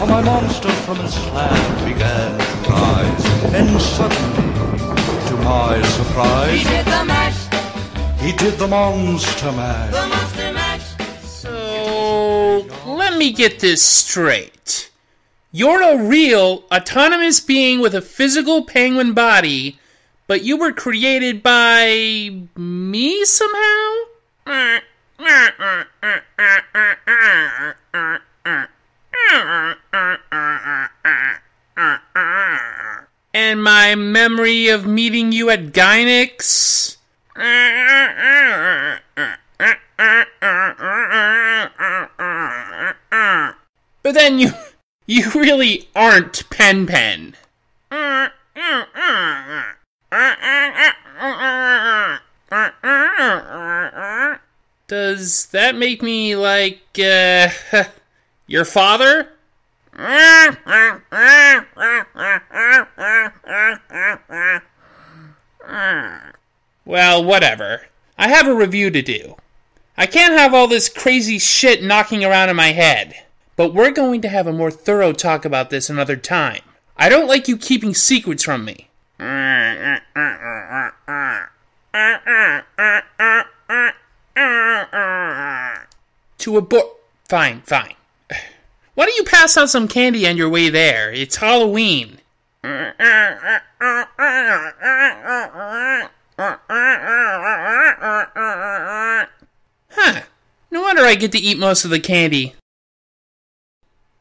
For my monster from his slab began to rise, and suddenly, to my surprise, he did the mash. He did the monster mash. The monster mash. So, let me get this straight. You're a real, autonomous being with a physical penguin body, but you were created by me somehow? And my memory of meeting you at Gynix? But then you really aren't Pen Pen. Does that make me like, your father? Well, whatever. I have a review to do. I can't have all this crazy shit knocking around in my head. But we're going to have a more thorough talk about this another time. I don't like you keeping secrets from me. To abort... Fine. Why don't you pass out some candy on your way there? It's Halloween. Huh. No wonder I get to eat most of the candy.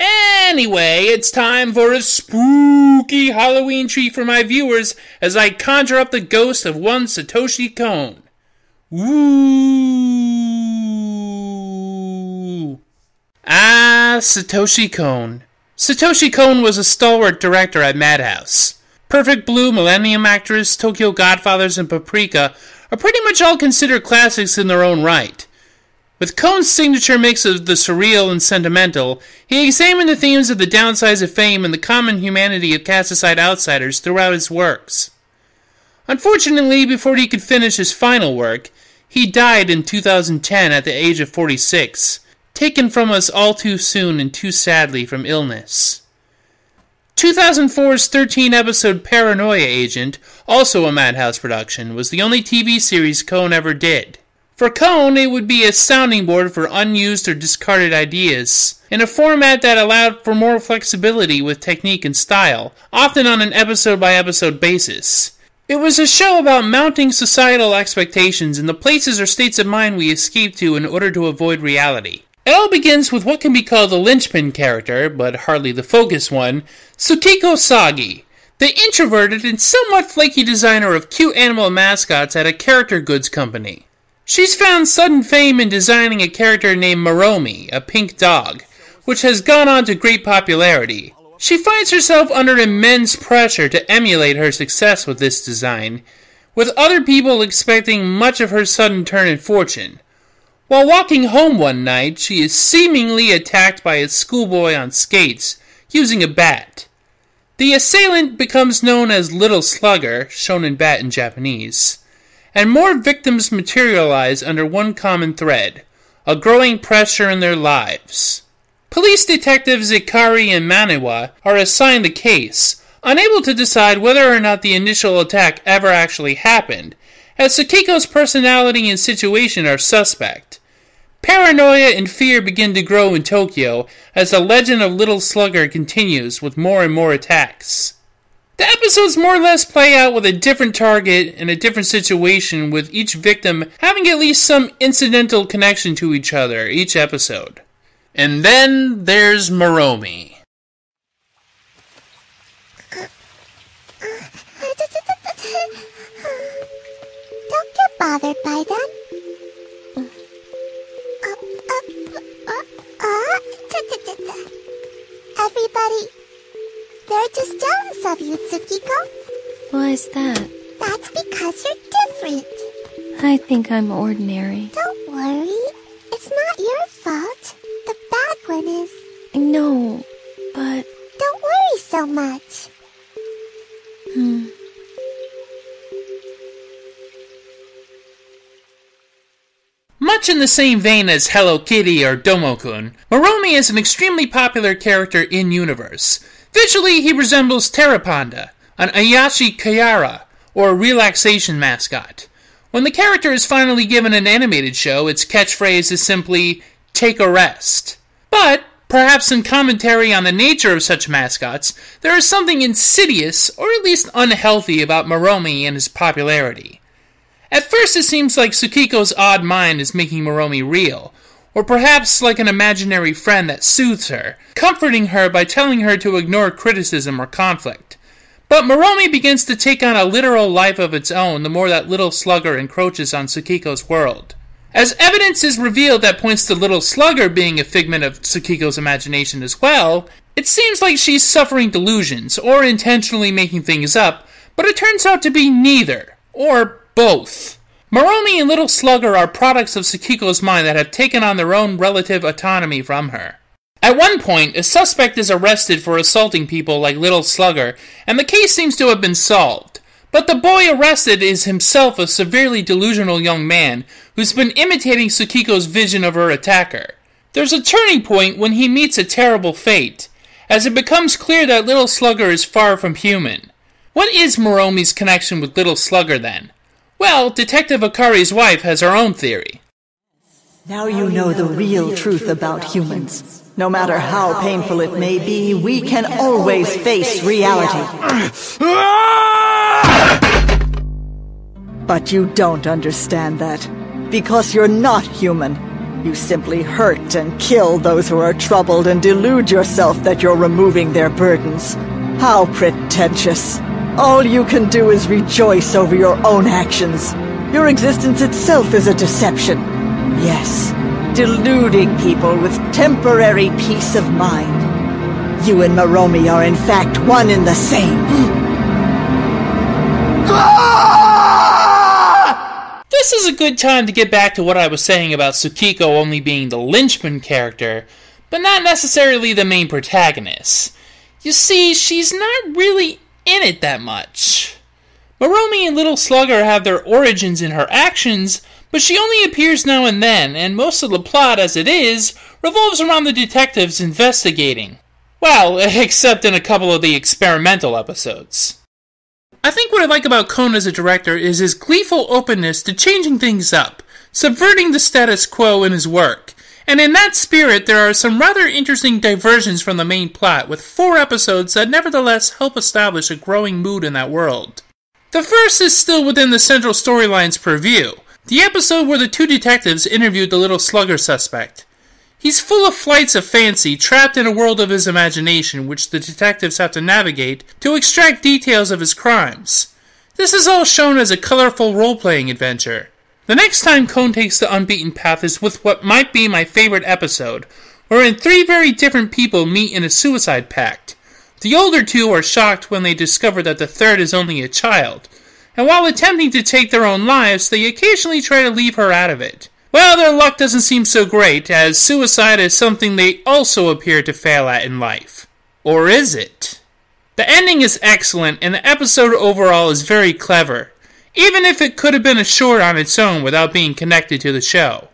Anyway, it's time for a spooky Halloween treat for my viewers as I conjure up the ghost of one Satoshi Kon. Ooh. Ah, Satoshi Kon. Satoshi Kon was a stalwart director at Madhouse. Perfect Blue, Millennium Actress, Tokyo Godfathers, and Paprika are pretty much all considered classics in their own right. With Kon's signature mix of the surreal and sentimental, he examined the themes of the downsides of fame and the common humanity of cast-aside outsiders throughout his works. Unfortunately, before he could finish his final work, he died in 2010 at the age of 46, taken from us all too soon and too sadly from illness. 2004's 13-episode Paranoia Agent, also a Madhouse production, was the only TV series Kon ever did. For Kon, it would be a sounding board for unused or discarded ideas, in a format that allowed for more flexibility with technique and style, often on an episode-by-episode basis. It was a show about mounting societal expectations and the places or states of mind we escape to in order to avoid reality. It all begins with what can be called the linchpin character, but hardly the focus one, Tsukiko Sagi, the introverted and somewhat flaky designer of cute animal mascots at a character goods company. She's found sudden fame in designing a character named Maromi, a pink dog, which has gone on to great popularity. She finds herself under immense pressure to emulate her success with this design, with other people expecting much of her sudden turn in fortune. While walking home one night, she is seemingly attacked by a schoolboy on skates, using a bat. The assailant becomes known as Little Slugger, shonen bat in Japanese, and more victims materialize under one common thread, a growing pressure in their lives. Police detectives Ikari and Maniwa are assigned the case, unable to decide whether or not the initial attack ever actually happened, as Tsukiko's personality and situation are suspect. Paranoia and fear begin to grow in Tokyo as the legend of Little Slugger continues with more and more attacks. The episodes more or less play out with a different target and a different situation, with each victim having at least some incidental connection to each other each episode. And then there's Maromi. bothered by them. Everybody, they're just jealous of you, Tsukiko. Why is that? That's because you're different. I think I'm ordinary. Don't worry. It's not your fault. The bad one is. No, but... Don't worry so much. Much in the same vein as Hello Kitty or Domo-kun, Moromi is an extremely popular character in-universe. Visually, he resembles Terrapanda, an Ayashi Kayara, or a relaxation mascot. When the character is finally given an animated show, its catchphrase is simply, "Take a rest." But, perhaps in commentary on the nature of such mascots, there is something insidious, or at least unhealthy, about Moromi and his popularity. At first it seems like Tsukiko's odd mind is making Moromi real, or perhaps like an imaginary friend that soothes her, comforting her by telling her to ignore criticism or conflict. But Moromi begins to take on a literal life of its own the more that Little Slugger encroaches on Tsukiko's world. As evidence is revealed that points to Little Slugger being a figment of Tsukiko's imagination as well, it seems like she's suffering delusions, or intentionally making things up, but it turns out to be neither, or both. Moromi and Little Slugger are products of Tsukiko's mind that have taken on their own relative autonomy from her. At one point, a suspect is arrested for assaulting people like Little Slugger, and the case seems to have been solved. But the boy arrested is himself a severely delusional young man who's been imitating Tsukiko's vision of her attacker. There's a turning point when he meets a terrible fate, as it becomes clear that Little Slugger is far from human. What is Moromi's connection with Little Slugger then? Well, Detective Akari's wife has her own theory. Now you know the real truth about humans. No matter how painful it may be, we can always face reality. But you don't understand that. Because you're not human. You simply hurt and kill those who are troubled and delude yourself that you're removing their burdens. How pretentious. All you can do is rejoice over your own actions. Your existence itself is a deception. Yes, deluding people with temporary peace of mind. You and Moromi are in fact one and the same. This is a good time to get back to what I was saying about Tsukiko only being the linchpin character, but not necessarily the main protagonist. You see, she's not really in it that much. Moromi and Little Slugger have their origins in her actions, but she only appears now and then, and most of the plot, as it is, revolves around the detectives investigating. Well, except in a couple of the experimental episodes. I think what I like about Kon as a director is his gleeful openness to changing things up, subverting the status quo in his work. And in that spirit, there are some rather interesting diversions from the main plot, with 4 episodes that nevertheless help establish a growing mood in that world. The first is still within the central storyline's purview, the episode where the 2 detectives interviewed the Little Slugger suspect. He's full of flights of fancy, trapped in a world of his imagination, which the detectives have to navigate to extract details of his crimes. This is all shown as a colorful role-playing adventure. The next time Kon takes the unbeaten path is with what might be my favorite episode, wherein 3 very different people meet in a suicide pact. The older 2 are shocked when they discover that the third is only a child, and while attempting to take their own lives, they occasionally try to leave her out of it. Well, their luck doesn't seem so great, as suicide is something they also appear to fail at in life. Or is it? The ending is excellent, and the episode overall is very clever, even if it could have been a short on its own without being connected to the show.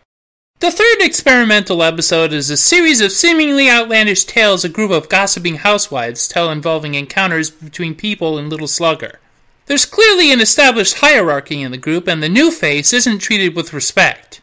The third experimental episode is a series of seemingly outlandish tales a group of gossiping housewives tell involving encounters between people and Little Slugger. There's clearly an established hierarchy in the group, and the new face isn't treated with respect.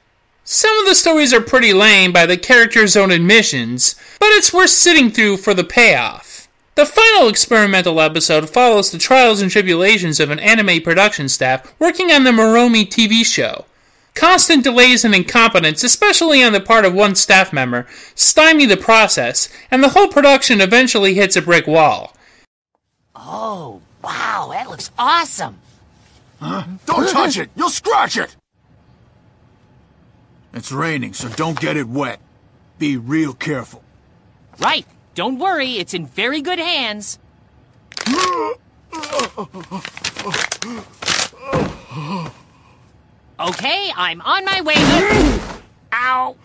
Some of the stories are pretty lame by the characters' own admissions, but it's worth sitting through for the payoff. The final experimental episode follows the trials and tribulations of an anime production staff working on the Moromi TV show. Constant delays and incompetence, especially on the part of one staff member, stymie the process, and the whole production eventually hits a brick wall. Oh, wow, that looks awesome. Don't touch it! You'll scratch it! It's raining, so don't get it wet. Be real careful. Right. Don't worry, it's in very good hands. Okay, I'm on my way. Ow!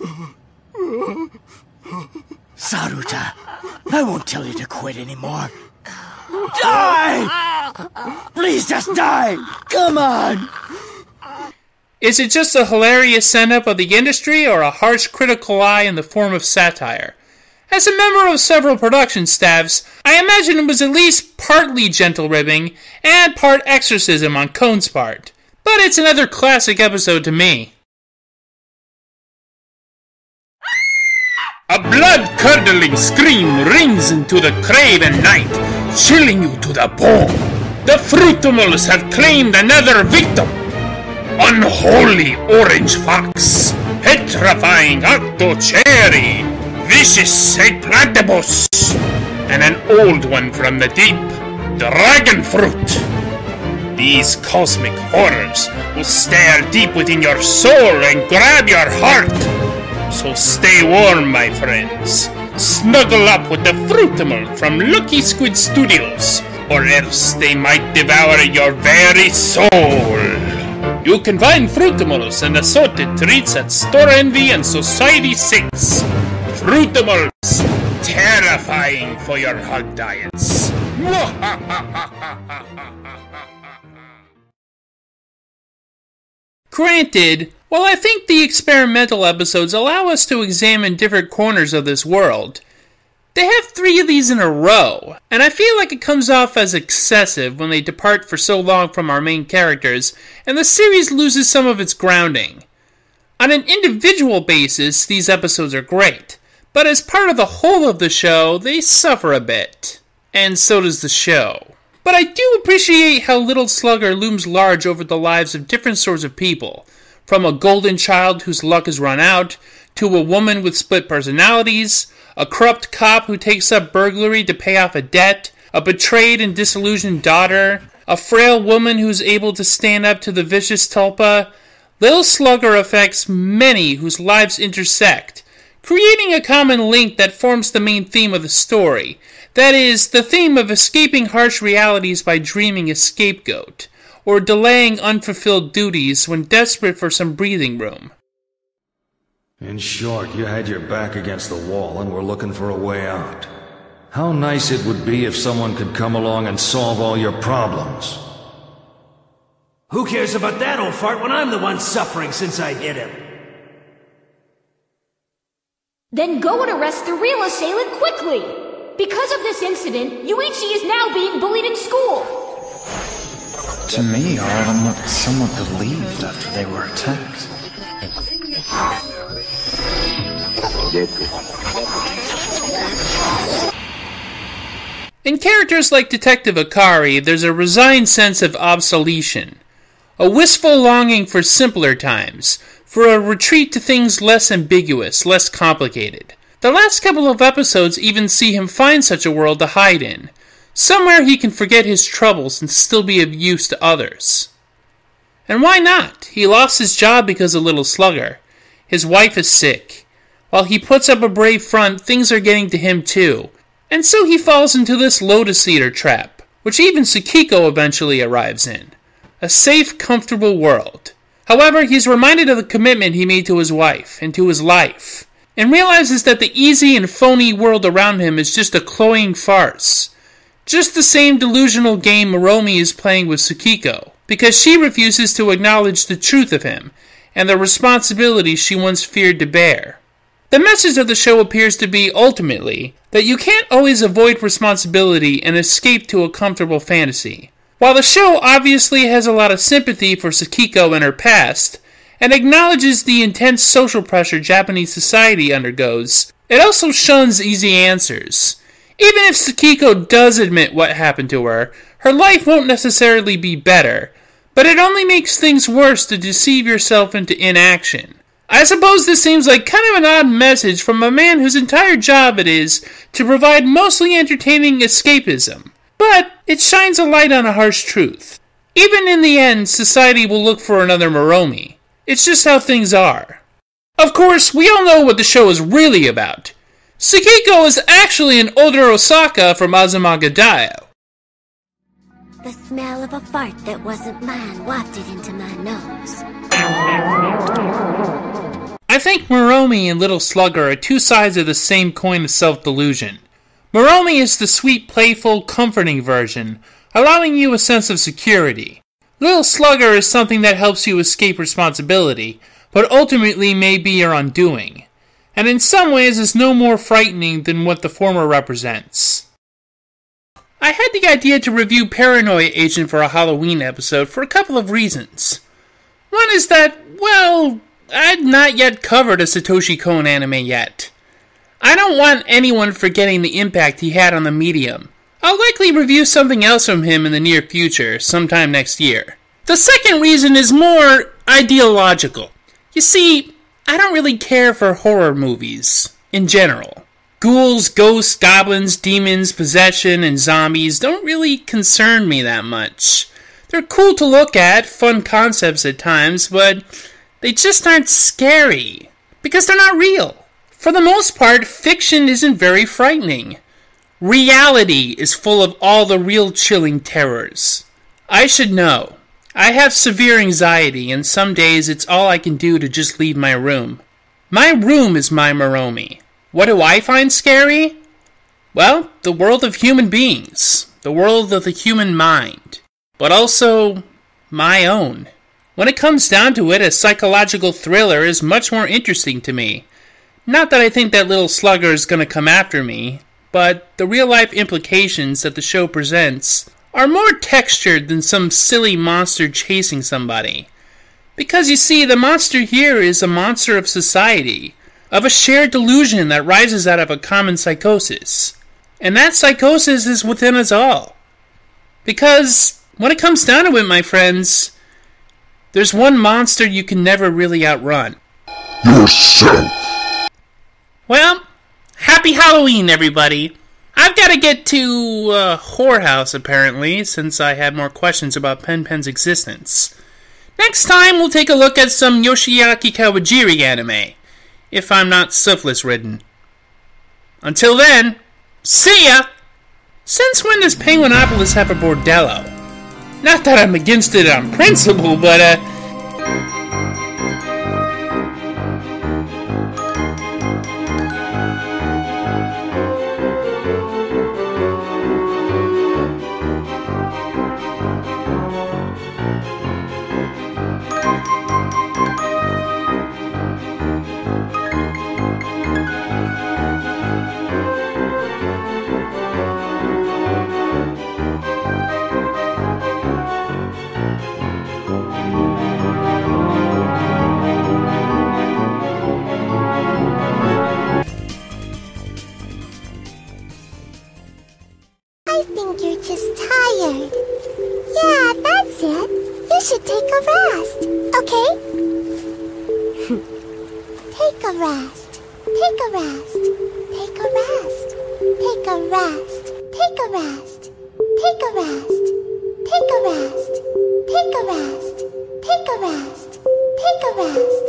Saruta, I won't tell you to quit anymore. Die! Please just die! Come on! Is it just a hilarious send-up of the industry, or a harsh critical eye in the form of satire? As a member of several production staffs, I imagine it was at least partly gentle ribbing, and part exorcism on Cone's part. But it's another classic episode to me. A blood-curdling scream rings into the craven night, chilling you to the bone. The Fruitimals have claimed another victim. Unholy orange fox, petrifying octo cherry, vicious platypus, and an old one from the deep, dragon fruit. These cosmic horrors will stare deep within your soul and grab your heart. So stay warm, my friends. Snuggle up with the Fruitimal from Lucky Squid Studios, or else they might devour your very soul. You can find Fruitimals and assorted treats at Store Envy and Society 6. Fruitimals, terrifying for your hug diets. Granted, while I think the experimental episodes allow us to examine different corners of this world, they have 3 of these in a row, and I feel like it comes off as excessive when they depart for so long from our main characters, and the series loses some of its grounding. On an individual basis, these episodes are great, but as part of the whole of the show, they suffer a bit. And so does the show. But I do appreciate how Little Slugger looms large over the lives of different sorts of people, from a golden child whose luck has run out, to a woman with split personalities, a corrupt cop who takes up burglary to pay off a debt, a betrayed and disillusioned daughter, a frail woman who's able to stand up to the vicious tulpa. Little Slugger affects many whose lives intersect, creating a common link that forms the main theme of the story. That is, the theme of escaping harsh realities by dreaming a scapegoat, or delaying unfulfilled duties when desperate for some breathing room. In short, you had your back against the wall and were looking for a way out. How nice it would be if someone could come along and solve all your problems. Who cares about that old fart when I'm the one suffering since I hit him? Then go and arrest the real assailant quickly! Because of this incident, Yuichi is now being bullied in school! To me, all of them looked somewhat relieved after they were attacked. In characters like Detective Akari, there's a resigned sense of obsolescence, a wistful longing for simpler times, for a retreat to things less ambiguous, less complicated. The last couple of episodes even see him find such a world to hide in, somewhere he can forget his troubles and still be of use to others. And why not? He lost his job because of Little Slugger. His wife is sick. While he puts up a brave front, things are getting to him too. And so he falls into this Lotus Eater trap, which even Tsukiko eventually arrives in. A safe, comfortable world. However, he's reminded of the commitment he made to his wife and to his life, and realizes that the easy and phony world around him is just a cloying farce. Just the same delusional game Moromi is playing with Tsukiko, because she refuses to acknowledge the truth of him, and the responsibility she once feared to bear. The message of the show appears to be, ultimately, that you can't always avoid responsibility and escape to a comfortable fantasy. While the show obviously has a lot of sympathy for Tsukiko and her past, and acknowledges the intense social pressure Japanese society undergoes, it also shuns easy answers. Even if Tsukiko does admit what happened to her, her life won't necessarily be better, but it only makes things worse to deceive yourself into inaction. I suppose this seems like kind of an odd message from a man whose entire job it is to provide mostly entertaining escapism, but it shines a light on a harsh truth. Even in the end, society will look for another Moromi. It's just how things are. Of course, we all know what the show is really about. Tsukiko is actually an older Osaka from Azumanga Daioh. The smell of a fart that wasn't mine wafted into my nose. I think Moromi and Little Slugger are two sides of the same coin of self-delusion. Moromi is the sweet, playful, comforting version, allowing you a sense of security. Little Slugger is something that helps you escape responsibility, but ultimately may be your undoing, and in some ways is no more frightening than what the former represents. I had the idea to review Paranoia Agent for a Halloween episode for a couple of reasons. One is that, well, I'd not yet covered a Satoshi Kon anime yet. I don't want anyone forgetting the impact he had on the medium. I'll likely review something else from him in the near future, sometime next year. The second reason is more ideological. You see, I don't really care for horror movies, in general. Ghouls, ghosts, goblins, demons, possession, and zombies don't really concern me that much. They're cool to look at, fun concepts at times, but they just aren't scary, because they're not real. For the most part, fiction isn't very frightening. Reality is full of all the real chilling terrors. I should know. I have severe anxiety, and some days it's all I can do to just leave my room. My room is my Moromi. What do I find scary? Well, the world of human beings. The world of the human mind. But also, my own. When it comes down to it, a psychological thriller is much more interesting to me. Not that I think that Little Slugger is going to come after me, but the real-life implications that the show presents are more textured than some silly monster chasing somebody. Because you see, the monster here is a monster of society, of a shared delusion that rises out of a common psychosis. And that psychosis is within us all. Because, when it comes down to it, my friends, there's one monster you can never really outrun. Yourself! Well, happy Halloween, everybody. I've got to get to Whorehouse, apparently, since I had more questions about Pen Pen's existence. Next time, we'll take a look at some Yoshiaki Kawajiri anime, if I'm not syphilis-ridden. Until then, see ya! Since when does Penguinopolis have a bordello? Not that I'm against it on principle, but, I think you're just tired. Yeah, that's it. You should take a rest, okay? Take a rest. Take a rest. Take a rest. Take a rest. Take a rest. Take a rest. Take a rest. Take a rest. Take a rest. Take a rest.